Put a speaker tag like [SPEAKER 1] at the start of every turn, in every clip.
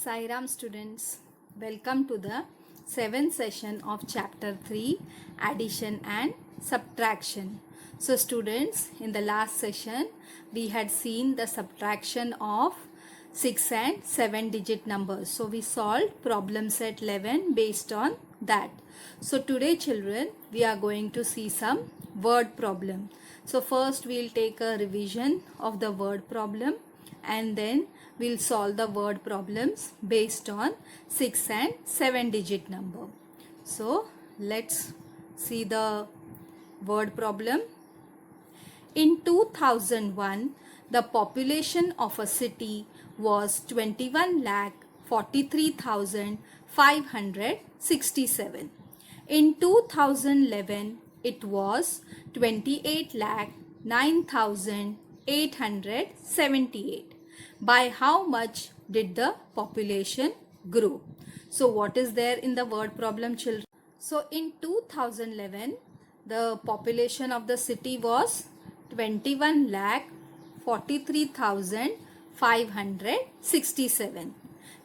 [SPEAKER 1] Sai Ram students, welcome to the 7th session of chapter 3 addition and subtraction. So students, in the last session we had seen the subtraction of 6 and 7 digit numbers. So we solved problem set 11 based on that. So today children, we are going to see some word problem. So first we will take a revision of the word problem and then we'll solve the word problems based on 6 and 7 digit number. So let's see the word problem. In 2001, the population of a city was 21,43,567. In 2011, it was 28,09,878. By how much did the population grow? So what is there in the word problem, children? So in 2011, the population of the city was 21,43,567.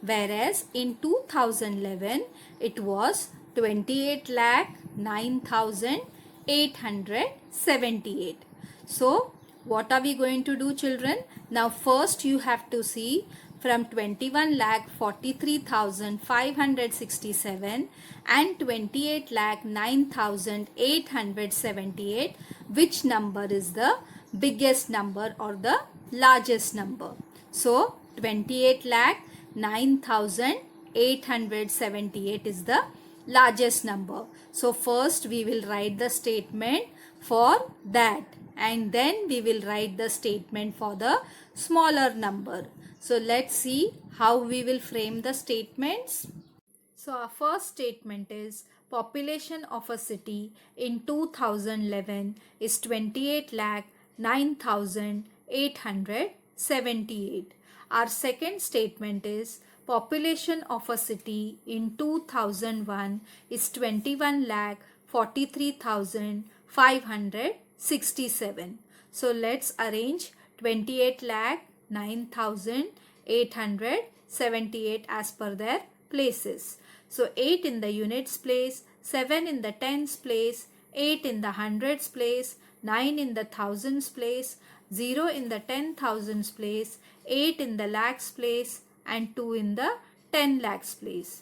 [SPEAKER 1] Whereas in 2011, it was 28,09,878. So what are we going to do, children? Now first you have to see from 21,43,567 and 28,09,878 which number is the biggest number or the largest number. So 28,09,878 is the largest number. So first we will write the statement for that and then we will write the statement for the smaller number. So let's see how we will frame the statements. So our first statement is population of a city in 2011 is 28,09,878. Our second statement is population of a city in 2001 is 21,43,567. So let's arrange 28,09,878 as per their places. So 8 in the units place, 7 in the tens place, 8 in the hundreds place, 9 in the thousands place, 0 in the 10,000s place, 8 in the lakhs place and 2 in the 10 lakhs place.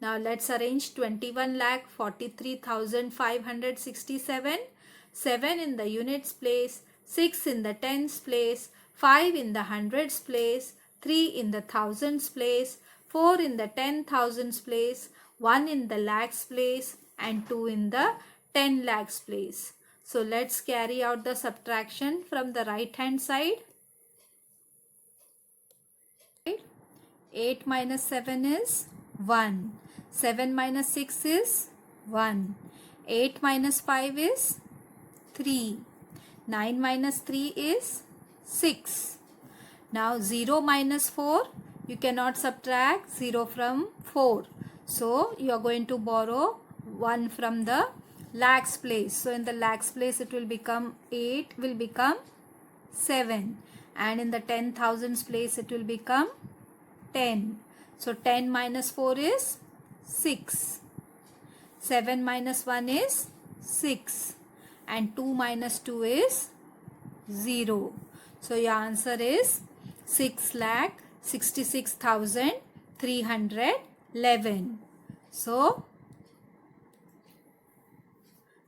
[SPEAKER 1] Now let's arrange 21,43,567. 7 in the units place, 6 in the tens place, 5 in the hundreds place, 3 in the thousands place, 4 in the 10,000s place, 1 in the lakhs place and 2 in the 10 lakhs place. So let's carry out the subtraction from the right hand side. 8 minus 7 is 1. 7 minus 6 is 1. 8 minus 5 is 3. 9 minus 3 is 6. Now 0 minus 4, you cannot subtract 0 from 4. So you are going to borrow 1 from the lakhs place. So in the lakhs place it will become 8 will become 7 and in the 10,000s place it will become 10. So 10 minus 4 is 6. 7 minus 1 is 6 and 2 minus 2 is 0. So your answer is 6,66,311. So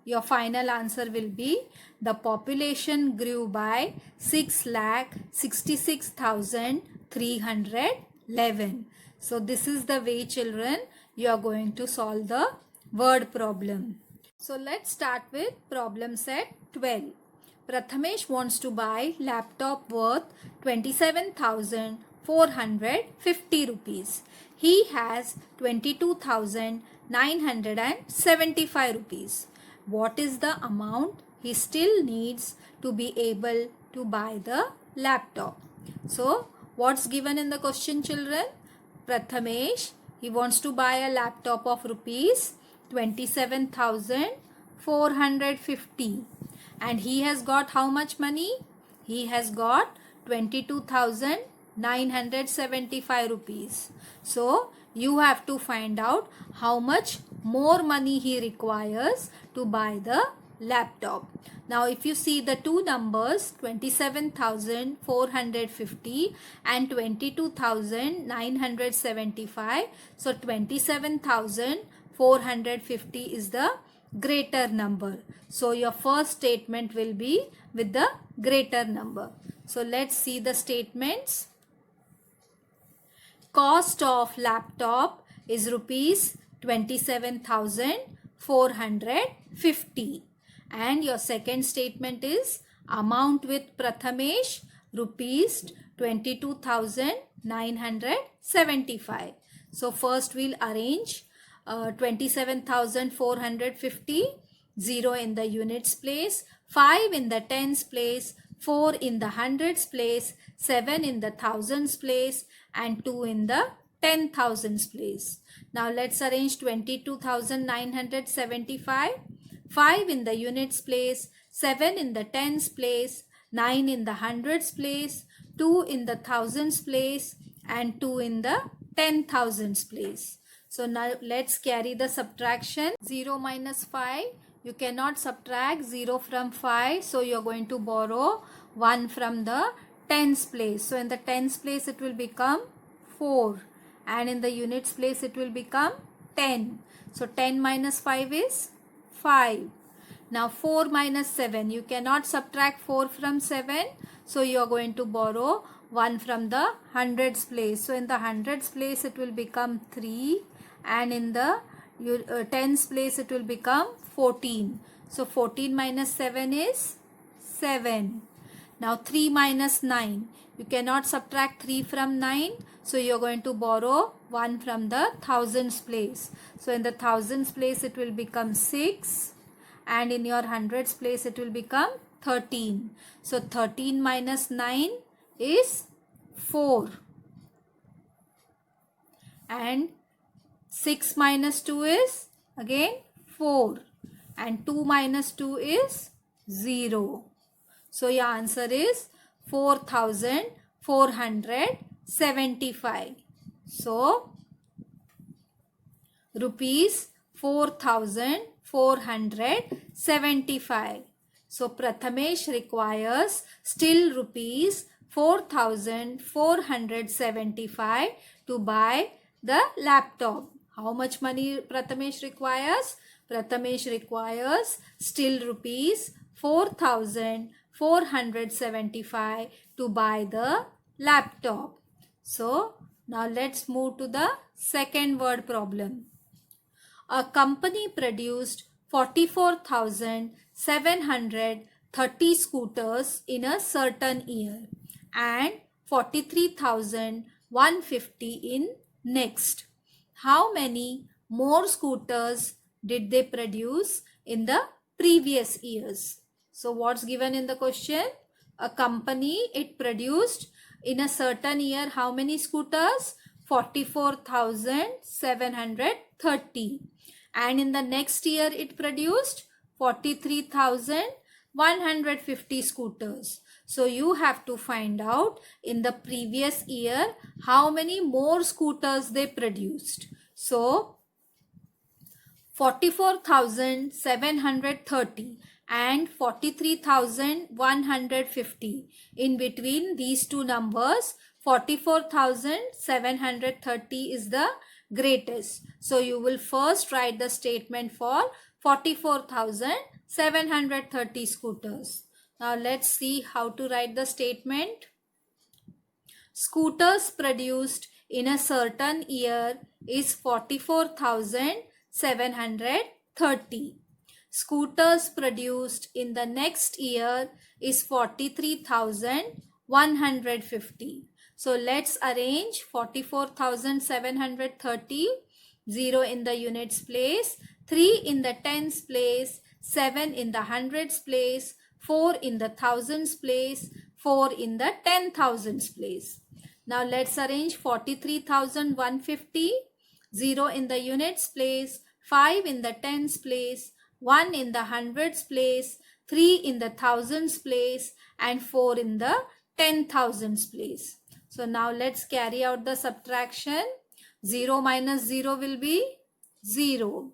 [SPEAKER 1] your final answer will be the population grew by 6,66,311. So this is the way, children, you are going to solve the word problem. So let's start with problem set 12. Prathamesh wants to buy laptop worth 27,450 rupees. He has 22,975 rupees. What is the amount he still needs to be able to buy the laptop? So what's given in the question, children? Prathamesh, he wants to buy a laptop of rupees 27,450 and he has got how much money? He has got 22,975 975 rupees. So you have to find out how much more money he requires to buy the laptop. Now if you see the two numbers 27,450 and 22,975, so 27,450 is the greater number. So your first statement will be with the greater number. So let's see the statements. Cost of laptop is rupees 27,450. And your second statement is amount with Prathamesh rupees 22,975. So first we'll arrange 27,450, 0 in the units place, 5 in the tens place, 4 in the hundreds place, 7 in the thousands place, and 2 in the 10,000s place. Now let's arrange 22,975. 5 in the units place, 7 in the tens place, 9 in the hundreds place, 2 in the thousands place, and 2 in the 10,000s place. So now let's carry the subtraction. 0 minus 5. You cannot subtract 0 from 5. So you're going to borrow 1 from the tens place. So in the tens place it will become 4. And in the units place it will become 10. So 10 minus 5 is 5. Now 4 minus 7. You cannot subtract 4 from 7. So you are going to borrow 1 from the hundreds place. So in the hundreds place it will become 3. And in the tens place it will become 14. So 14 minus 7 is 7. Now 3 minus 9. You cannot subtract 3 from 9. So you are going to borrow 1 from the thousands place. So in the thousands place it will become 6. And in your hundreds place it will become 13. So 13 minus 9 is 4. And 6 minus 2 is again 4. And 2 minus 2 is 0. So your answer is 4,475. So rupees 4,475. So Prathamesh requires still rupees 4,475 to buy the laptop. How much money Prathamesh requires? Prathamesh requires still rupees 4,475 to buy the laptop. So now let's move to the second word problem. A company produced 44,730 scooters in a certain year and 43,150 in next. How many more scooters did they produce in the previous years? So what's given in the question? A company, it produced in a certain year how many scooters? 44,730. And in the next year it produced 43,150 scooters. So you have to find out in the previous year how many more scooters they produced. So 44,730 and 43,150. In between these two numbers, 44,730 is the greatest. So you will first write the statement for 44,730 scooters. Now let's see how to write the statement. Scooters produced in a certain year is 44,730. Scooters produced in the next year is 43,150. So let's arrange 44,730, 0 in the units place, 3 in the tens place, 7 in the hundreds place, 4 in the thousands place, 4 in the 10,000s place. Now let's arrange 43,150, 0 in the units place, 5 in the tens place, 1 in the hundreds place, 3 in the thousands place, and 4 in the 10,000s place. So now let's carry out the subtraction. 0 minus 0 will be 0.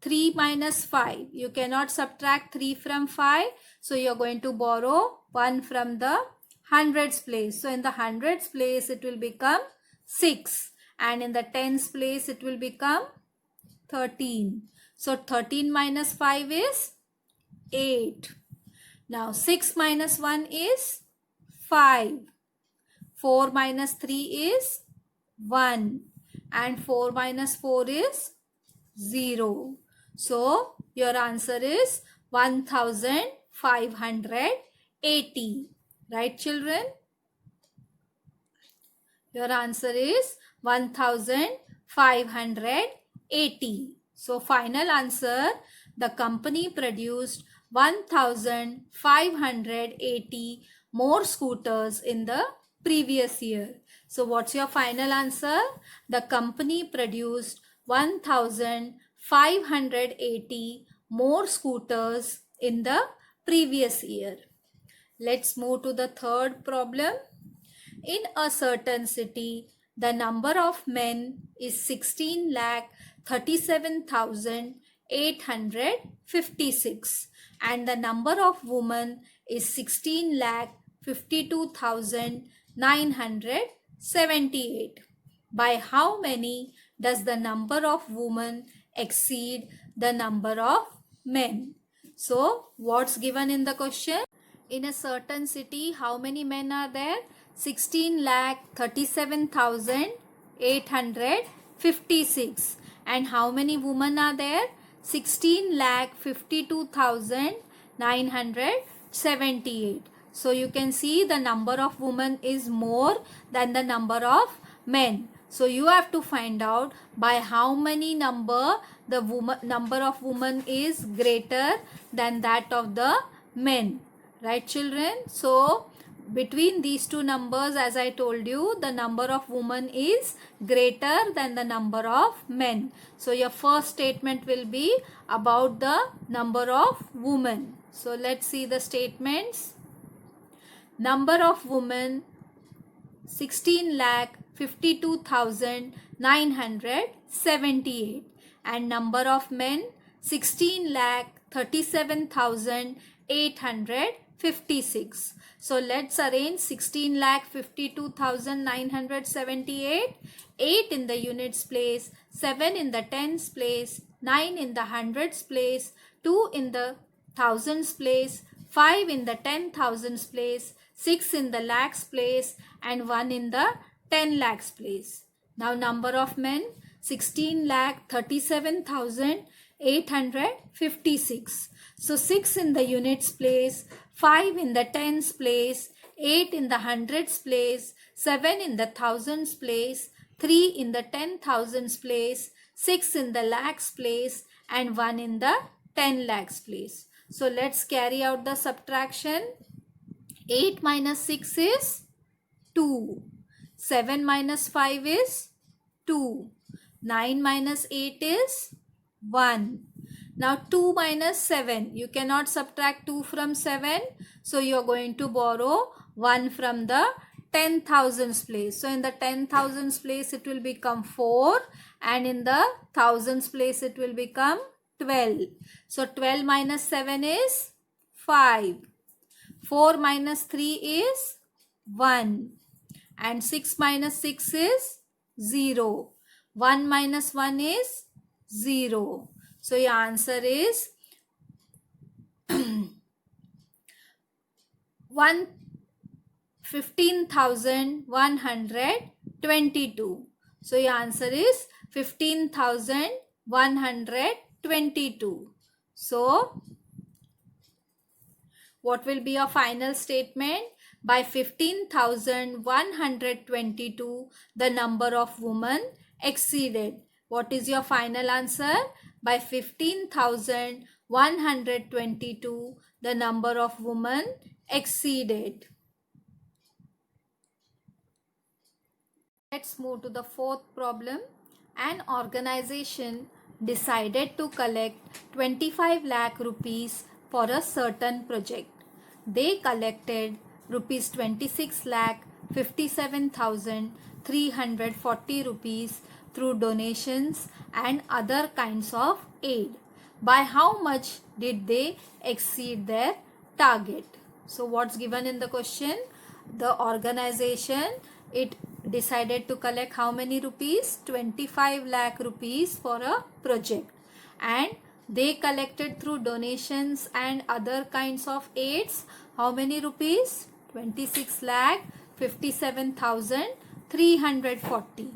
[SPEAKER 1] 3 minus 5. You cannot subtract 3 from 5. So you are going to borrow 1 from the hundreds place. So in the hundreds place it will become 6. And in the tens place it will become 13. So 13 minus 5 is 8. Now 6 minus 1 is 5. 4 minus 3 is 1. And 4 minus 4 is 0. So your answer is 1580. Right, children? Your answer is 1580. So final answer, the company produced 1580 more scooters in the previous year. So what's your final answer? The company produced 1580 more scooters in the previous year. Let's move to the third problem. In a certain city, the number of men is 16,37,856 and the number of women is 16,52,978. By how many does the number of women exceed the number of men? So, what's given in the question? In a certain city, how many men are there? 16,37,856. And how many women are there? 16,52,978. So you can see the number of women is more than the number of men. So you have to find out by how many number the number of women is greater than that of the men. Right, children? So between these two numbers, as I told you, the number of women is greater than the number of men. So your first statement will be about the number of women. So let's see the statements. Number of women 16,52,978 and number of men 16,37,856. So let's arrange 16,52,978. 8 in the units place, 7 in the tens place, 9 in the hundreds place, 2 in the thousands place, 5 in the 10,000s place, 6 in the lakhs place and 1 in the 10 lakhs place. Now number of men 16,37,856. So 6 in the units place, 5 in the tens place, 8 in the hundreds place, 7 in the thousands place, 3 in the 10,000s place, 6 in the lakhs place and 1 in the 10 lakhs place. So let's carry out the subtraction. 8 minus 6 is 2. 7 minus 5 is 2. 9 minus 8 is 1. Now 2 minus 7. You cannot subtract 2 from 7. So you are going to borrow 1 from the 10,000s place. So in the 10,000s place it will become 4 and in the thousands place it will become 12. So 12 minus 7 is 5. 4 minus 3 is 1 and 6 minus 6 is 0. 1 minus 1 is 0. So your answer is 15,122. So your answer is 15,122. So what will be your final statement? By 15,122, the number of women exceeded. What is your final answer? By 15,122, the number of women exceeded. Let's move to the fourth problem. An organization decided to collect 25 lakh rupees for a certain project. They collected rupees 26 lakh 57,340 rupees through donations and other kinds of aid. By how much did they exceed their target? So what's given in the question? The organization, it decided to collect how many rupees? 25 lakh rupees for a project, and they collected through donations and other kinds of aids how many rupees? 26 lakh 57,340.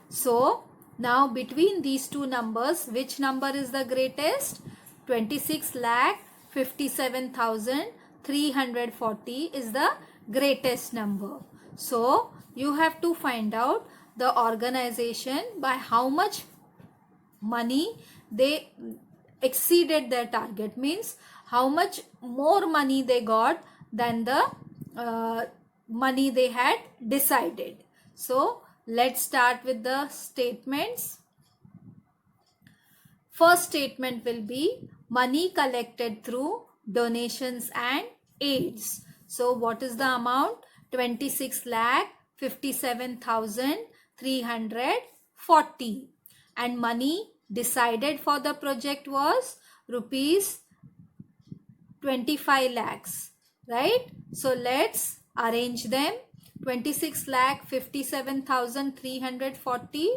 [SPEAKER 1] So now between these two numbers, which number is the greatest? 26 lakh 57,340 is the greatest number. So you have to find out the organization by how much money they exceeded their target, means how much more money they got than the money they had decided. So let's start with the statements. First statement will be money collected through donations and aids. So what is the amount? 26 lakh 57,340, and money decided for the project was rupees 25 lakhs, right? So let's arrange them. 26 lakh 57,340,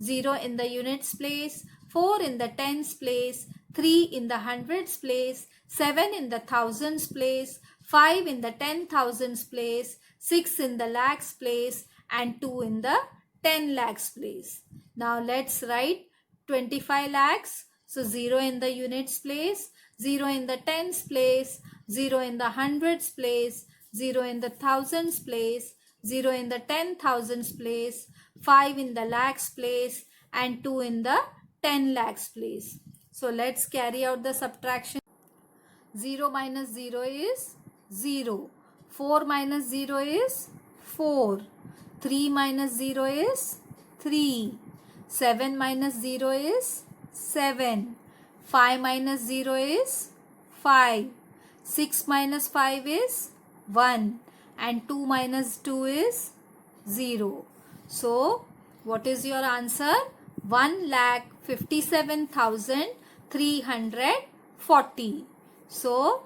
[SPEAKER 1] 0 in the units place, 4 in the tens place, 3 in the hundreds place, 7 in the thousands place, 5 in the 10,000s place, 6 in the lakhs place, and 2 in the 10 lakhs place. Now let's write 25 lakhs. So 0 in the units place, 0 in the tens place, 0 in the hundreds place, 0 in the thousands place, 0 in the 10,000s place, 5 in the lakhs place, and 2 in the 10 lakhs place. So let's carry out the subtraction. 0 minus 0 is 0. 4 minus 0 is 4. 3 minus 0 is 3. 7 minus 0 is 7. 5 minus 0 is 5. 6 minus 5 is 1. And 2 minus 2 is 0. So what is your answer? 1,57,340. So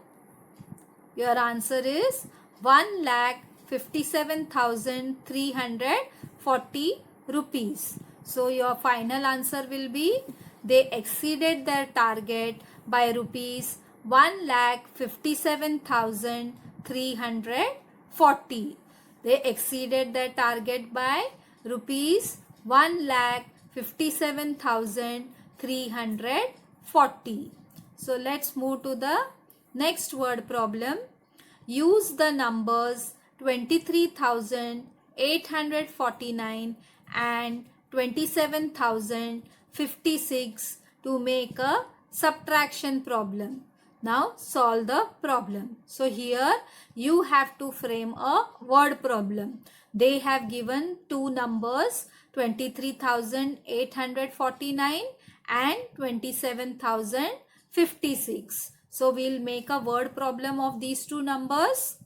[SPEAKER 1] your answer is 1,57,340 rupees. So your final answer will be they exceeded their target by rupees 1,57,340. They exceeded their target by rupees 1,57,340. So let's move to the next word problem. Use the numbers 23,849 and 27,056 to make a subtraction problem. Now solve the problem. So here you have to frame a word problem. They have given two numbers 23,849 and 27,056. So we'll make a word problem of these two numbers.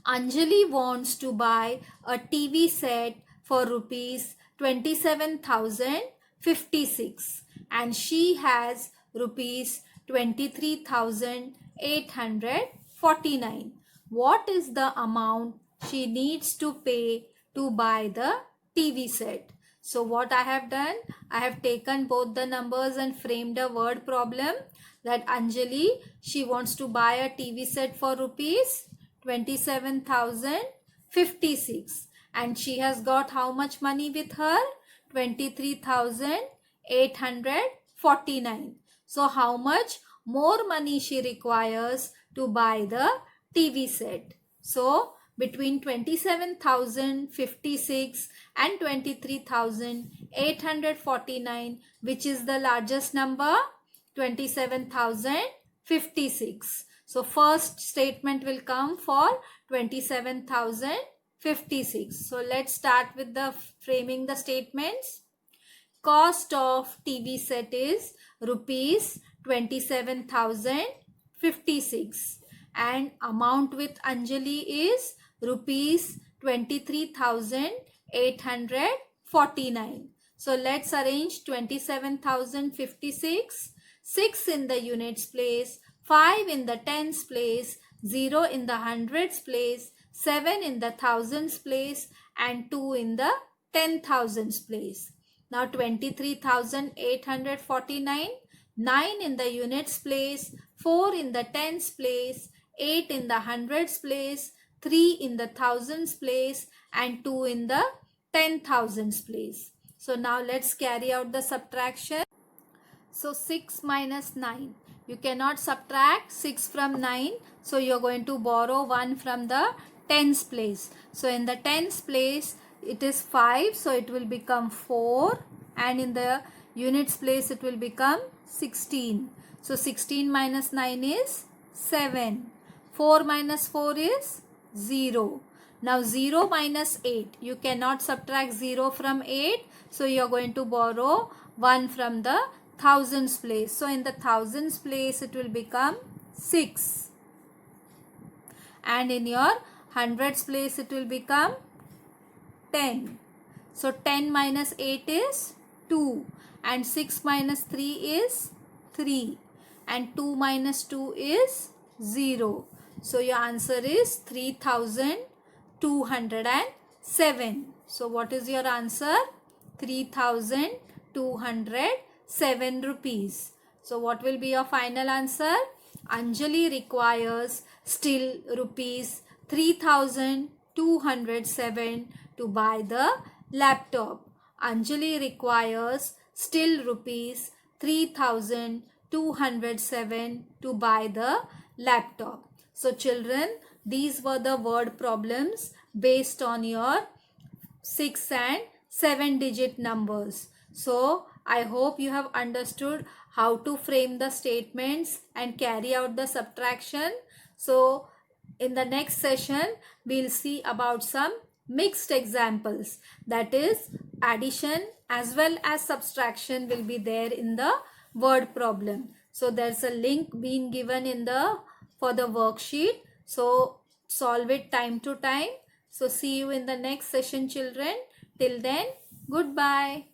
[SPEAKER 1] Anjali wants to buy a TV set for rupees 27,056 and she has rupees 23,849. What is the amount she needs to pay to buy the TV set? So what I have done, I have taken both the numbers and framed a word problem that Anjali, she wants to buy a TV set for rupees 27,056 and she has got how much money with her? 23,849. So how much more money she requires to buy the TV set? So between 27,056 and 23,849, which is the largest number? 27,056. So first statement will come for 27,056. So let's start with the framing the statements. Cost of TV set is rupees 27,056 and amount with Anjali is rupees 23,849. So let's arrange 27,056. 6 in the units place, 5 in the tens place, 0 in the hundreds place, 7 in the thousands place, and 2 in the 10,000s place. Now 23,849, 9 in the units place, 4 in the tens place, 8 in the hundreds place, 3 in the thousands place, and 2 in the 10,000s place. So now let's carry out the subtraction. So 6 minus 9. You cannot subtract 6 from 9. So you are going to borrow 1 from the tens place. So in the tens place it is 5. So it will become 4. And in the units place it will become 16. So 16 minus 9 is 7. 4 minus 4 is 0. Now 0 minus 8. You cannot subtract 0 from 8. So you are going to borrow 1 from the thousands place. So in the thousands place it will become 6. And in your hundreds place it will become 10. So 10 minus 8 is 2. And 6 minus 3 is 3. And 2 minus 2 is 0. So your answer is 3,207. So what is your answer? 3,207 rupees. So what will be your final answer? Anjali requires still rupees 3,207 to buy the laptop. Anjali requires still rupees 3,207 to buy the laptop. So children, these were the word problems based on your 6 and 7 digit numbers. So I hope you have understood how to frame the statements and carry out the subtraction. So in the next session, we'll see about some mixed examples, that is addition as well as subtraction will be there in the word problem. So there's a link being given in the for the worksheet. So solve it time to time. So see you in the next session, children. Till then, goodbye.